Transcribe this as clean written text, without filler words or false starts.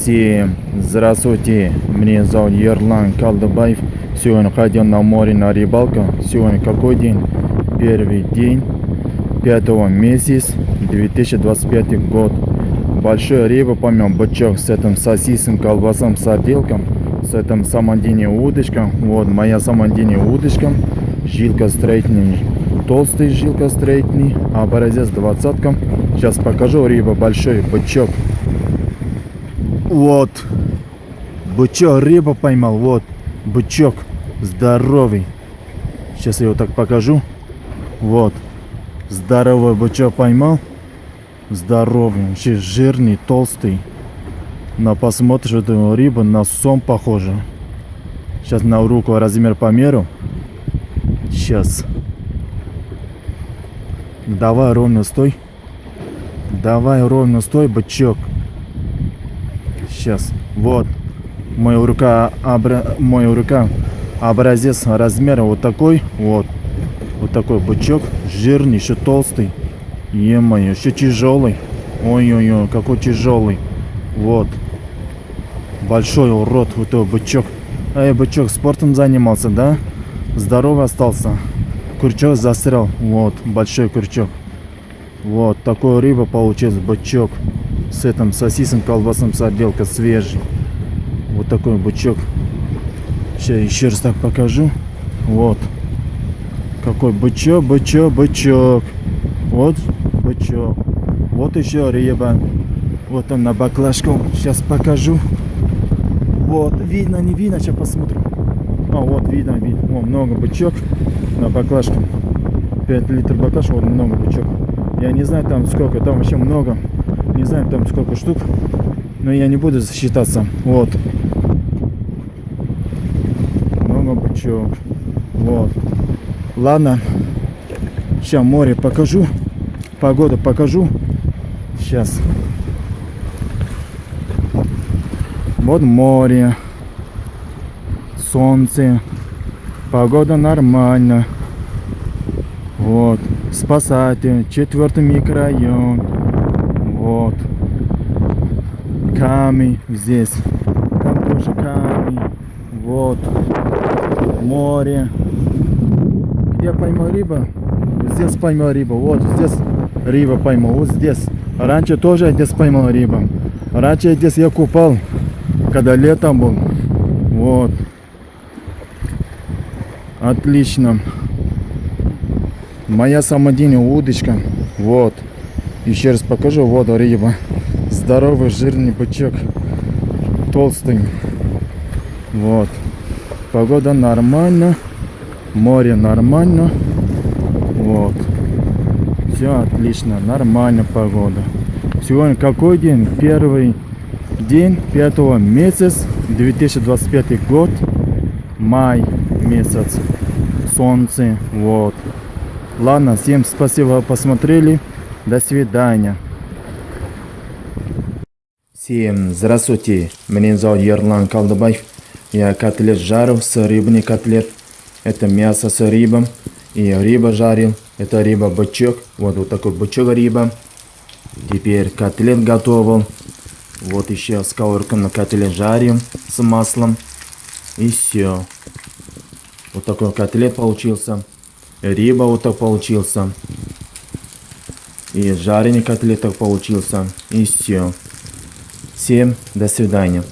Всем здравствуйте, меня зовут Ерлан Калдыбаев. Сегодня ходил на море на рыбалку. Сегодня какой день? Первый день 5 месяц 2025 год. Большая рыба, помимо бычок с этим сосисом, колбасом, сарделком, с этим самодельной удочкой. Вот моя самодельная удочка. Жилка строительная, толстый жилка строительный, образец 20-ка. Сейчас покажу рыба, большой бычок. Вот, бычок, рыба поймал, вот, бычок, здоровый. Сейчас я его так покажу. Вот, здоровый бычок поймал, здоровый, вообще жирный, толстый. Но посмотришь, эту рыбу на сом похожа. Сейчас на руку размер померу. Сейчас. Давай ровно стой. Давай ровно стой, бычок. Сейчас. Вот. Моя рука образец размера вот такой. Вот. Вот такой бычок. Жирный, еще толстый. Е-мое, еще тяжелый. Ой-ой-ой, какой тяжелый. Вот. Большой урод, вот этот бычок. Эй, бычок, спортом занимался, да? Здоровый остался. Крючок застрял. Вот, большой крючок. Вот, такой рыба получилась, бычок. С этим сосисом, колбасом, сарделка свежий. Вот такой бычок. Сейчас еще раз так покажу. Вот. Какой бычок, бычок, бычок. Вот бычок. Вот еще рыба. Вот он на баклажку. Сейчас покажу. Вот, видно, не видно, сейчас посмотрим. А, вот, видно, видно. О, много бычок на баклажке. 5 литров баклажка, вот много бычок. Я не знаю там сколько, там вообще много. Не знаю там сколько штук. Но я не буду считаться. Вот. Много бычок. Вот. Ладно. Сейчас море покажу. Погоду покажу. Сейчас. Вот море. Солнце. Погода нормально. Вот. Спасатель. 4-й микрорайон. Вот. Камень здесь. Там тоже камень. Вот. Море. Где поймал рыба? Здесь поймал рыбу. Вот здесь рыба поймал. Вот здесь. Раньше тоже здесь поймал рыбу. Раньше здесь я купал, когда летом был. Вот. Отлично. Моя самодельная удочка. Вот. Еще раз покажу. Вот рыба. Здоровый, жирный бычок. Толстый. Вот. Погода нормально. Море нормально. Вот. Все отлично. Нормально погода. Сегодня какой день? Первый день 5 месяца 2025 год. Май месяц. Солнце. Вот. Ладно, всем спасибо, посмотрели. До свидания. Всем здравствуйте. Меня зовут Ерлан Калдыбаев. Я котлет жарил с рыбный котлет. Это мясо с рыбой. И рыба жарил. Это рыба бычок. Вот такой бычок рыба. Теперь котлет готовил. Вот еще сковородку на котлет жарим с маслом. И все. Вот такой котлет получился. Рыба вот так получился. И жареный котлет так получился. И все. Всем до свидания.